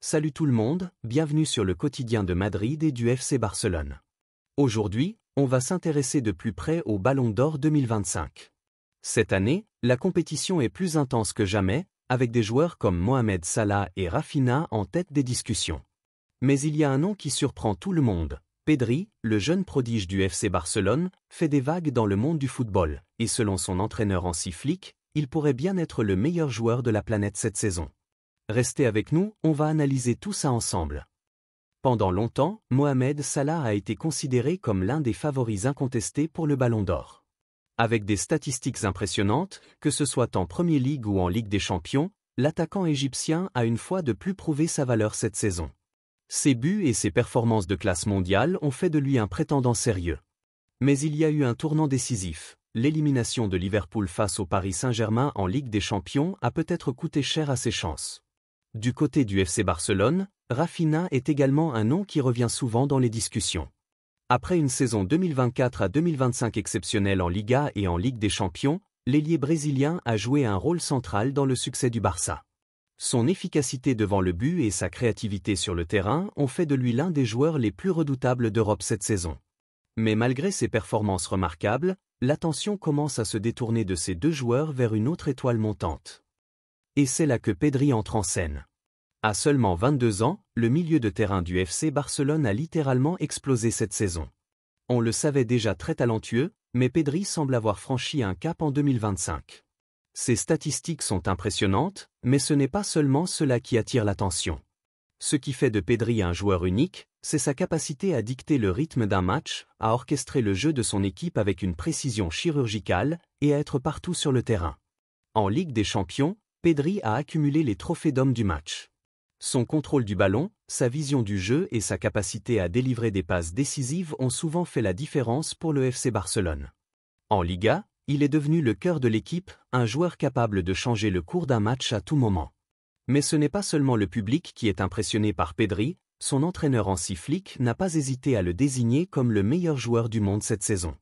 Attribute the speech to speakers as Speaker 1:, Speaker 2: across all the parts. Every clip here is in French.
Speaker 1: Salut tout le monde, bienvenue sur le quotidien de Madrid et du FC Barcelone. Aujourd'hui, on va s'intéresser de plus près au Ballon d'Or 2025. Cette année, la compétition est plus intense que jamais, avec des joueurs comme Mohamed Salah et Rafinha en tête des discussions. Mais il y a un nom qui surprend tout le monde. Pedri, le jeune prodige du FC Barcelone, fait des vagues dans le monde du football, et selon son entraîneur Hansi Flick, il pourrait bien être le meilleur joueur de la planète cette saison. Restez avec nous, on va analyser tout ça ensemble. Pendant longtemps, Mohamed Salah a été considéré comme l'un des favoris incontestés pour le Ballon d'Or. Avec des statistiques impressionnantes, que ce soit en Premier League ou en Ligue des Champions, l'attaquant égyptien a une fois de plus prouvé sa valeur cette saison. Ses buts et ses performances de classe mondiale ont fait de lui un prétendant sérieux. Mais il y a eu un tournant décisif. L'élimination de Liverpool face au Paris Saint-Germain en Ligue des Champions a peut-être coûté cher à ses chances. Du côté du FC Barcelone, Rafinha est également un nom qui revient souvent dans les discussions. Après une saison 2024 à 2025 exceptionnelle en Liga et en Ligue des Champions, l'ailier brésilien a joué un rôle central dans le succès du Barça. Son efficacité devant le but et sa créativité sur le terrain ont fait de lui l'un des joueurs les plus redoutables d'Europe cette saison. Mais malgré ses performances remarquables, l'attention commence à se détourner de ces deux joueurs vers une autre étoile montante. Et c'est là que Pedri entre en scène. À seulement 22 ans, le milieu de terrain du FC Barcelone a littéralement explosé cette saison. On le savait déjà très talentueux, mais Pedri semble avoir franchi un cap en 2025. Ses statistiques sont impressionnantes, mais ce n'est pas seulement cela qui attire l'attention. Ce qui fait de Pedri un joueur unique, c'est sa capacité à dicter le rythme d'un match, à orchestrer le jeu de son équipe avec une précision chirurgicale et à être partout sur le terrain. En Ligue des Champions, Pedri a accumulé les trophées d'homme du match. Son contrôle du ballon, sa vision du jeu et sa capacité à délivrer des passes décisives ont souvent fait la différence pour le FC Barcelone. En Liga, il est devenu le cœur de l'équipe, un joueur capable de changer le cours d'un match à tout moment. Mais ce n'est pas seulement le public qui est impressionné par Pedri, son entraîneur Hansi Flick n'a pas hésité à le désigner comme le meilleur joueur du monde cette saison.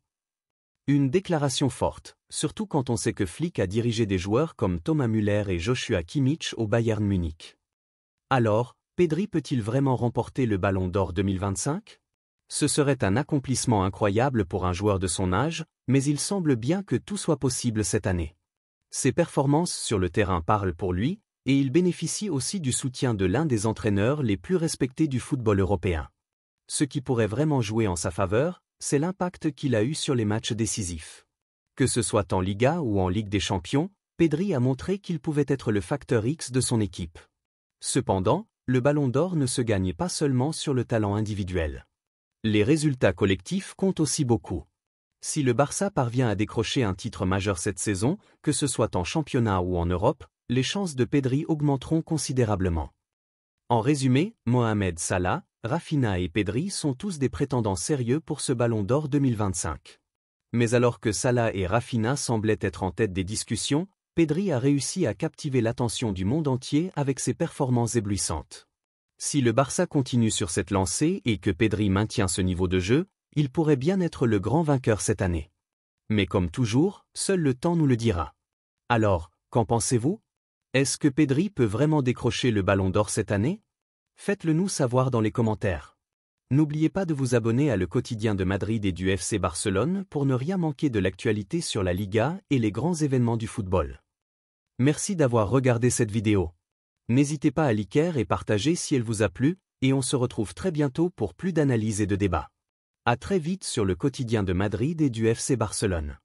Speaker 1: Une déclaration forte, surtout quand on sait que Flick a dirigé des joueurs comme Thomas Müller et Joshua Kimmich au Bayern Munich. Alors, Pedri peut-il vraiment remporter le Ballon d'Or 2025 ? Ce serait un accomplissement incroyable pour un joueur de son âge, mais il semble bien que tout soit possible cette année. Ses performances sur le terrain parlent pour lui, et il bénéficie aussi du soutien de l'un des entraîneurs les plus respectés du football européen. Ce qui pourrait vraiment jouer en sa faveur, c'est l'impact qu'il a eu sur les matchs décisifs. Que ce soit en Liga ou en Ligue des Champions, Pedri a montré qu'il pouvait être le facteur X de son équipe. Cependant, le Ballon d'Or ne se gagne pas seulement sur le talent individuel. Les résultats collectifs comptent aussi beaucoup. Si le Barça parvient à décrocher un titre majeur cette saison, que ce soit en championnat ou en Europe, les chances de Pedri augmenteront considérablement. En résumé, Mohamed Salah, Rafinha et Pedri sont tous des prétendants sérieux pour ce Ballon d'Or 2025. Mais alors que Salah et Rafinha semblaient être en tête des discussions, Pedri a réussi à captiver l'attention du monde entier avec ses performances éblouissantes. Si le Barça continue sur cette lancée et que Pedri maintient ce niveau de jeu, il pourrait bien être le grand vainqueur cette année. Mais comme toujours, seul le temps nous le dira. Alors, qu'en pensez-vous ? Est-ce que Pedri peut vraiment décrocher le Ballon d'Or cette année ? Faites-le nous savoir dans les commentaires. N'oubliez pas de vous abonner à le quotidien de Madrid et du FC Barcelone pour ne rien manquer de l'actualité sur la Liga et les grands événements du football. Merci d'avoir regardé cette vidéo. N'hésitez pas à liker et partager si elle vous a plu, et on se retrouve très bientôt pour plus d'analyses et de débats. À très vite sur le quotidien de Madrid et du FC Barcelone.